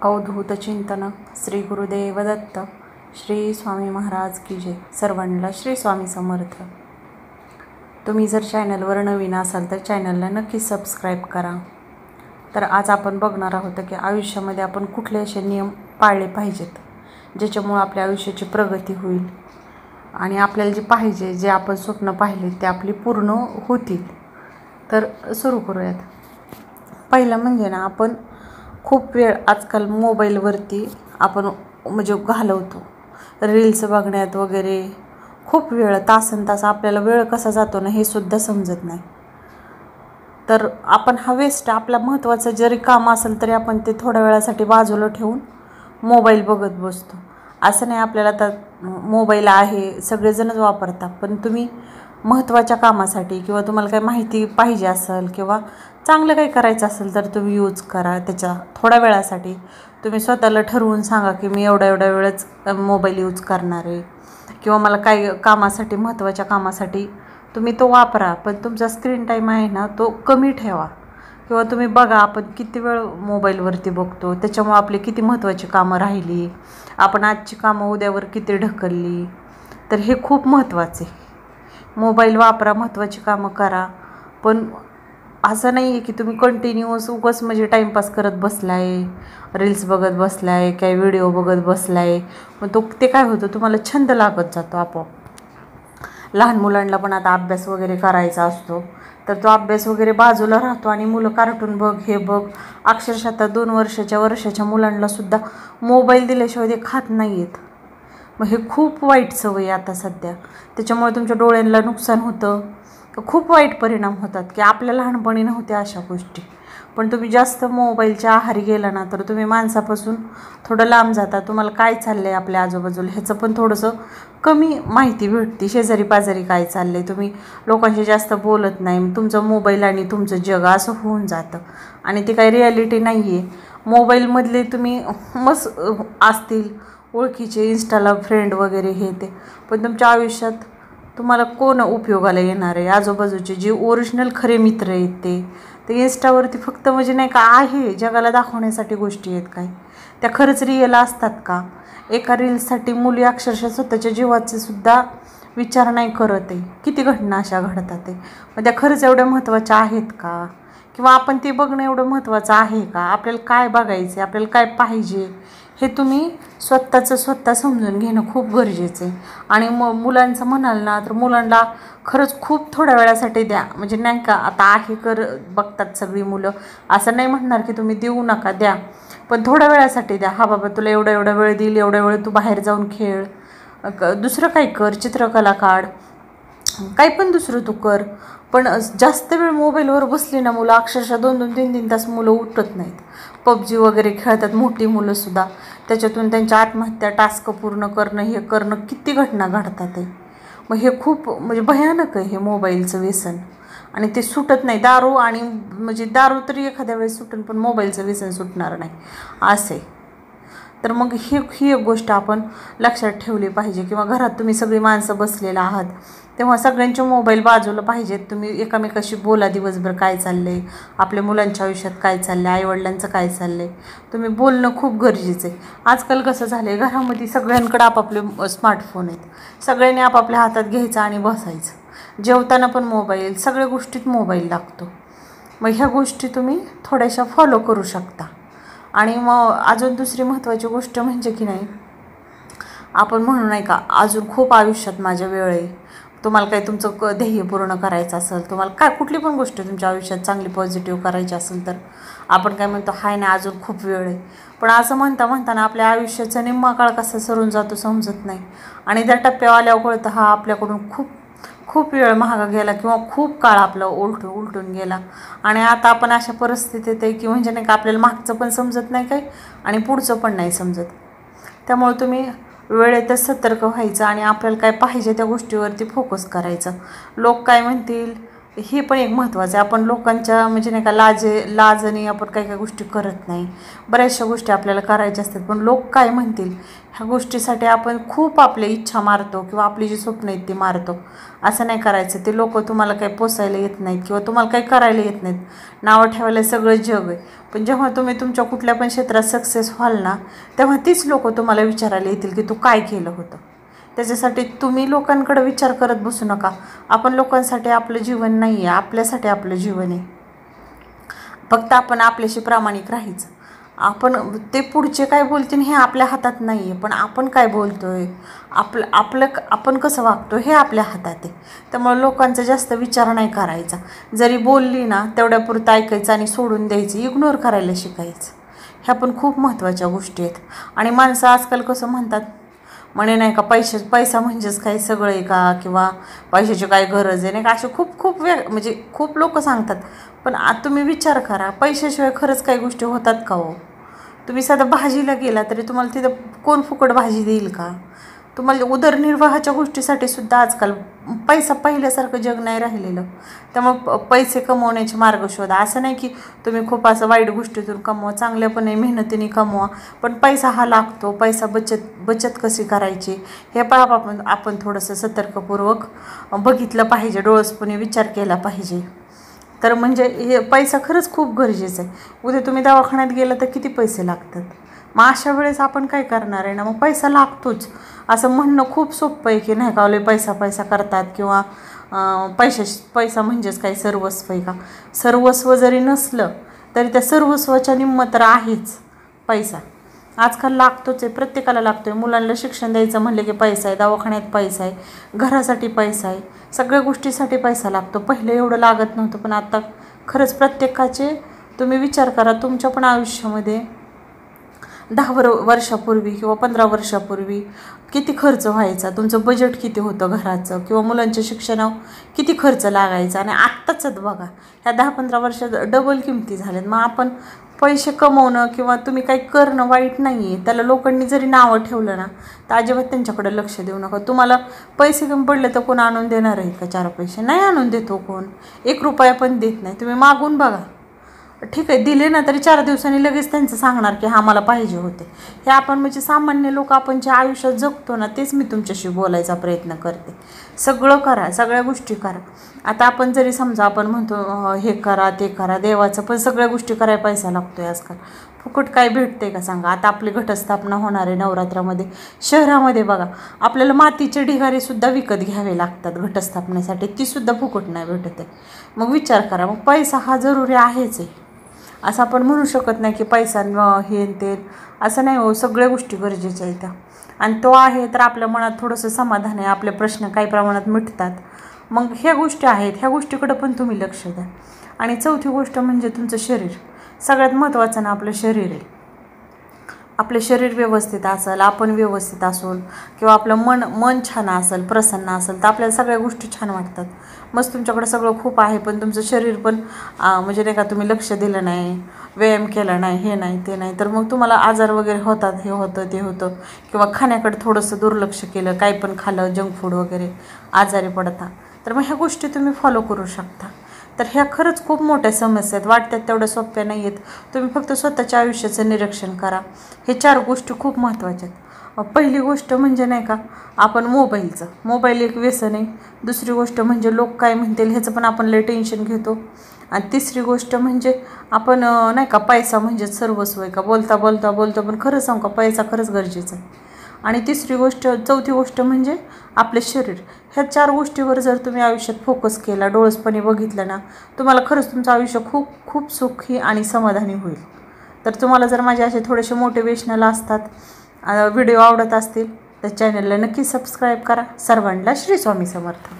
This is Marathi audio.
अवधूत चिंतन श्री गुरुदेव दत्त श्री स्वामी महाराज की जय। सर्वांना श्री स्वामी समर्थ। तुम्ही जर चॅनलवर नवीन असाल तर चॅनलला नक्की सबस्क्राईब करा। तर आज आपण बघणार आहोत की आयुष्यामध्ये आपण कुठले असे नियम पाळले पाहिजेत ज्याच्यामुळे आपल्या आयुष्याची प्रगती होईल आणि आपल्याला जे पाहिजे, जे आपण स्वप्न पाहिले ते आपली पूर्ण होतील। तर सुरू करूयात। पहिलं म्हणजे ना, आपण खूप वेळ आजकाल मोबाईलवरती आपण म्हणजे घालवतो, रील्स बघण्यात वगैरे खूप वेळ, तासनतास आपल्याला वेळ कसा जातो ना हे सुद्धा समजत नाही। तर आपण हा वेस्ट, आपला महत्त्वाचं जरी काम असेल तरी आपण ते थोड्या वेळासाठी बाजूला ठेवून मोबाईल बघत बसतो। असं नाही, आपल्याला तर मोबाईल आहे, सगळेजणच वापरतात, पण तुम्ही महत्त्वाच्या कामासाठी किंवा तुम्हाला काही माहिती पाहिजे असेल किंवा चांगलं काही करायचं असेल तर तुम्ही यूज करा। त्याच्या थोड्या वेळासाठी तुम्ही स्वतःला ठरवून सांगा की मी एवढ्या वेळच मोबाईल यूज करणार आहे किंवा मला काही कामासाठी, महत्त्वाच्या कामासाठी तुम्ही तो वापरा, पण तुमचा स्क्रीन टाईम आहे ना तो कमी ठेवा। किंवा तुम्ही बघा आपण किती वेळ मोबाईलवरती बघतो, त्याच्यामुळे आपली किती महत्त्वाची कामं राहिली, आपण आजची कामं उद्यावर किती ढकलली। तर हे खूप महत्त्वाचे। मोबाईल वापरा, महत्त्वाची कामं करा, पण असं नाही आहे की तुम्ही कंटिन्यूअस उगाच म्हणजे टाईमपास करत बसलाय, रील्स बघत बसलाय, काही व्हिडिओ बघत बसलाय, मग ते काय होतं, तुम्हाला छंद लागत जातो आपोआप। लहान मुलांना पण आता अभ्यास वगैरे करायचा असतो तर तो अभ्यास वगैरे बाजूला राहतो आणि मुलं कार्टून बघ, हे बघ, अक्षरशः आता 2 वर्षाच्या मुलांना सुद्धा मोबाईल दिल्याशिवाय ते खात नाही आहेत। मग हे खूप वाईट सवय आता सध्या, त्याच्यामुळे तुमच्या डोळ्यांना नुकसान होतं, खूप वाईट परिणाम होतात की आपल्या लहानपणी नव्हत्या अशा गोष्टी। पण तुम्ही जास्त मोबाईलच्या आहारी गेला ना तर तुम्ही माणसापासून थोडं लांब जाता, तुम्हाला काय चाललं आहे आपल्या आजूबाजूला ह्याचं पण थोडंसं कमी माहिती भेटते, शेजारी पाजारी काय चाललं आहे, तुम्ही लोकांशी जास्त बोलत नाही, तुमचं मोबाईल आणि तुमचं जग असं होऊन जातं आणि ते काही रिॲलिटी नाही आहे। मोबाईलमधले तुम्ही मस्त असतील ओळखीचे, इंस्टाला फ्रेंड वगैरे हे ते, पण तुमच्या आयुष्यात तुम्हाला कोण उपयोगाला येणार आहे? आजूबाजूचे जे ओरिजिनल खरे मित्र आहेत ते इंस्टावरती फक्त म्हणजे नाही का आहे, जगाला दाखवण्यासाठी गोष्टी आहेत काय, त्या खरंच रिअल असतात का? एका रील्ससाठी मुली अक्षरशः स्वतःच्या जीवाचे सुद्धा विचार नाही करत आहे। किती घटना अशा घडतात आहे, मग त्या खरंच एवढ्या महत्त्वाच्या आहेत का? किंवा आपण ते बघणं एवढं महत्त्वाचं आहे का? आपल्याला काय बघायचं आहे, आपल्याला काय पाहिजे, हे तुम्ही स्वतः समजून घेणं खूप गरजेचं आहे। आणि मुलांचं म्हणाल ना तर मुलांना खरंच खूप थोड्या वेळासाठी द्या, म्हणजे नाही का आता आहे बघतात सगळी मुलं, असं नाही म्हणणार की तुम्ही देऊ नका, द्या, पण थोड्या वेळासाठी द्या। हा बाबा तुला एवढा वेळ देईल, एवढ्या वेळ तू बाहेर जाऊन खेळ, दुसरं काही कर, चित्रकला काढ, काही पण दुसरं तू कर, पण जास्त वेळ मोबाईलवर बसली ना मुलं अक्षरशः 2-2, 3-3 तास मुलं उठत नाहीत। पबजी वगैरे खेळतात मोठी मुलंसुद्धा, त्याच्यातून त्यांच्या आत्महत्या, टास्क पूर्ण करणं, हे करणं, किती घटना घडतात आहे। मग हे खूप म्हणजे भयानक आहे हे मोबाईलचं व्यसन, आणि ते सुटत नाही। दारू आणि म्हणजे दारू तरी एखाद्या वेळेस सुटेल, पण मोबाईलचं व्यसन सुटणार नाही असे। तर मग ही एक गोष्ट आपण लक्षात ठेवली पाहिजे। किंवा घरात तुम्ही सगळी माणसं बसलेला आहात तेव्हा सगळ्यांचे मोबाईल बाजूला पाहिजेत, तुम्ही एकमेकाशी बोला, दिवसभर काय चाललं आहे, आपल्या मुलांच्या आयुष्यात काय चाललं आहे, आईवडिलांचं काय चाललं आहे, तुम्ही बोलणं खूप गरजेचं आहे। आजकाल कसं झालं आहे, घरामध्ये सगळ्यांकडे आपापले स्मार्टफोन आहेत, सगळ्यांनी आपापल्या हातात घ्यायचं आणि बसायचं, जेवताना पण मोबाईल, सगळ्या गोष्टीत मोबाईल लागतो। मग ह्या गोष्टी तुम्ही थोड्याशा फॉलो करू शकता। आणि मग अजून दुसरी महत्त्वाची गोष्ट म्हणजे की नाही, आपण म्हणू नाही का अजून खूप आयुष्यात माझ्या वेळ आहे, तुम्हाला काही तुमचं ध्येय पूर्ण करायचं असेल, तुम्हाला काय कुठली पण गोष्ट तुमच्या आयुष्यात चांगली पॉझिटिव्ह करायची असेल तर आपण काय म्हणतो, हाय ना अजून खूप वेळ आहे, पण असं म्हणताना आपल्या आयुष्याचा निम्मा काळ कसा सरून जातो समजत नाही। आणि त्या टप्प्यावर आल्यावर कळतं हा आपल्याकडून खूप वेळ महागा गेला किंवा खूप काळ आपलं उलटून गेला, आणि आता आपण अशा परिस्थितीत आहे की म्हणजे नाही का आपल्याला मागचं पण समजत नाही काही आणि पुढचं पण नाही समजत। त्यामुळे तुम्ही वेळेतच सतर्क व्हायचं आणि आपल्याला काय पाहिजे त्या गोष्टीवरती फोकस करायचं। लोक काय म्हणतील, हे पण एक महत्त्वाचं आहे. आपण लोकांच्या म्हणजे नाही का लाजनी आपण काही काही गोष्टी करत नाही. बऱ्याचशा गोष्टी आपल्याला करायच्या असतात, पण लोक काय म्हणतील ह्या गोष्टीसाठी आपण खूप आपल्या इच्छा मारतो किंवा आपली जी स्वप्न आहेत ती मारतो. असं नाही करायचं. ते लोक तुम्हाला काही पोसायला येत नाहीत किंवा तुम्हाला काही करायला येत नाहीत. नावं ठेवायला सगळं जग आहे, पण जेव्हा तुम्ही तुमच्या कुठल्या पण क्षेत्रात सक्सेस व्हाल ना, तेव्हा तीच लोक तुम्हाला विचारायला येतील की तू काय केलं होतं. त्याच्यासाठी तुम्ही लोकांकडे विचार करत बसू नका. आपण लोकांसाठी आपलं जीवन नाही आहे, आपल्यासाठी आपलं जीवन आहे. फक्त आपण आपल्याशी प्रामाणिक राहायचं. आपण ते पुढचे काय बोलतील हे आपल्या हातात नाही आहे, पण आपण काय बोलतो आहे, आपण कसं वागतो हे आपल्या हातात आहे. त्यामुळे लोकांचा जास्त विचार नाही करायचा. जरी बोलली ना तेवढ्यापुरतं ऐकायचं आणि सोडून द्यायचं, इग्नोर करायला शिकायचं. ह्या पण खूप महत्त्वाच्या गोष्टी आहेत. आणि माणसं आजकाल कसं म्हणतात म्हणे नाही का, पैसा म्हणजेच काही सगळं आहे का, किंवा पैशाची काय गरज आहे नाही का, असे खूप म्हणजे खूप लोक सांगतात. पण तुम्ही विचार करा, पैशाशिवाय खरंच काही गोष्टी होतात का हो? तुम्ही साधा भाजीला गेला तरी तुम्हाला तिथं कोण फुकट भाजी देईल का? तुम्हाला उदरनिर्वाहाच्या गोष्टीसाठी सुद्धा आजकाल पैसा पहिल्यासारखं जग नाही राहिलेलं. त्यामुळे पैसे कमवण्याचे मार्ग शोधा. असं नाही की तुम्ही खूप असं वाईट गोष्टीतून कमवा, चांगल्यापणे मेहनतीने कमवा, पण पैसा हा लागतो. पैसा बचत कशी करायची हे आपण थोडंसं सतर्कपूर्वक बघितलं पाहिजे, डोळसपणे विचार केला पाहिजे. तर म्हणजे हे पैसा खरंच खूप गरजेचं आहे. उद्या तुम्ही दवाखान्यात गेलं तर किती पैसे लागतात. मग अशा वेळेस आपण काय करणार आहे ना, मग पैसा लागतोच. असं म्हणणं खूप सोपं आहे की नाही का, पैसा करतात किंवा पैसा म्हणजेच काही सर्वस्व आहे का? सर्वस्व जरी नसलं तरी त्या सर्वस्वाच्या निम्मं तर आहेच पैसा. आजकाल लागतोच आहे, प्रत्येकाला लागतो आहे. मुलांना शिक्षण द्यायचं म्हणलं की पैसा आहे, दवाखान्यात पैसा आहे, घरासाठी पैसा आहे, सगळ्या गोष्टीसाठी पैसा लागतो. पहिले एवढं लागत नव्हतं, पण आता खरंच प्रत्येकाचे तुम्ही विचार करा. तुमच्या पण आयुष्यामध्ये 10 वर्षापूर्वी किंवा 15 वर्षापूर्वी किती खर्च व्हायचा, तुमचं बजेट किती होतं घराचं, किंवा मुलांच्या शिक्षणावर किती खर्च लागायचा, आणि आत्ताच बघा ह्या 10-15 वर्षात डबल किमती झाल्यात. मग आपण पैसे कमवणं किंवा तुम्ही काही करणं वाईट नाही आहे. त्याला लोकांनी जरी नावं ठेवलं ना तर अजिबात त्यांच्याकडे लक्ष देऊ नका. तुम्हाला पैसे कमी पडले तर कोण आणून देणार आहे का? 4 पैसे नाही आणून देतो कोण, 1 रुपया पण देत नाही. तुम्ही मागून बघा, ठीक आहे दिले ना तरी 4 दिवसांनी लगेच त्यांचं सांगणार की हा मला पाहिजे होते. हे आपण म्हणजे सामान्य लोक आपण जे आयुष्यात जगतो ना, तेच मी तुमच्याशी बोलायचा प्रयत्न करते. सगळं करा, सगळ्या गोष्टी करा. आता आपण जरी समजा आपण म्हणतो हे करा ते करा देवाचं, पण सगळ्या गोष्टी करायला पैसा लागतो आहे आजकाल. फुकट काय भेटते का सांगा? आता आपली घटस्थापना होणार आहे नवरात्रामध्ये. शहरामध्ये बघा आपल्याला मातीचे ढिगारेसुद्धा विकत घ्यावे लागतात घटस्थापनेसाठी, तीसुद्धा फुकट नाही भेटत आहे. मग विचार करा, मग पैसा हा जरुरी आहेच आहे. असं आपण म्हणू शकत नाही की पैसा हे ते, असं नाही हो. सगळ्या गोष्टी गरजेच्या आहेत त्या, आणि तो आहे तर आपल्या मनात थोडंसं समाधान आहे, आपले प्रश्न काही प्रमाणात मिटतात. मग ह्या गोष्टी आहेत, ह्या गोष्टीकडे पण तुम्ही लक्ष द्या. आणि चौथी गोष्ट म्हणजे तुमचं शरीर. सगळ्यात महत्त्वाचं ना आपलं शरीर आहे. आपले शरीर व्यवस्थित असेल, आपण व्यवस्थित असोल, किंवा आपलं मन छान असेल, प्रसन्न असेल, तर आपल्याला सगळ्या गोष्टी छान वाटतात. मस्त तुमच्याकडे सगळं खूप आहे, पण तुमचं शरीर पण म्हणजे नाही का तुम्ही लक्ष दिलं नाही, व्यायाम केला नाही, हे नाही ते नाही, तर मग तुम्हाला आजार वगैरे होतात. हे होतं ते होतं. किंवा खाण्याकडे थोडंसं दुर्लक्ष केलं, काही पण खाल्लं जंक फूड वगैरे, आजारी पडता. तर मग ह्या गोष्टी तुम्ही फॉलो करू शकता. तर ह्या खरंच खूप मोठ्या समस्या आहेत, वाटतात तेवढ्या सोप्या नाही आहेत. तुम्ही फक्त स्वतःच्या आयुष्याचं निरीक्षण करा. हे 4 गोष्टी खूप महत्त्वाच्या आहेत. पहिली गोष्ट म्हणजे नाही का, आपण मोबाईल एक व्यसन आहे. दुसरी गोष्ट म्हणजे लोक काय म्हणतील ह्याचं पण आपण लय टेन्शन घेतो. आणि तिसरी गोष्ट म्हणजे आपण नाही का, पैसा म्हणजे सर्वस्व आहे का, बोलतो, पण खरं सांगू का, पैसा खरंच गरजेचा आहे. आणि चौथी गोष्ट म्हणजे आपले शरीर. ह्या 4 गोष्टीवर जर तुम्ही आयुष्यात फोकस केला, डोळसपणे बघितलं ना, तुम्हाला खरंच तुमचं आयुष्य खूप खूप सुखी आणि समाधानी होईल. तर तुम्हाला जर माझे असे थोडेसे मोटिवेशनल असतात व्हिडिओ आवडत असतील तर चॅनलला नक्की सबस्क्राईब करा. सर्वांना श्री स्वामी समर्थ.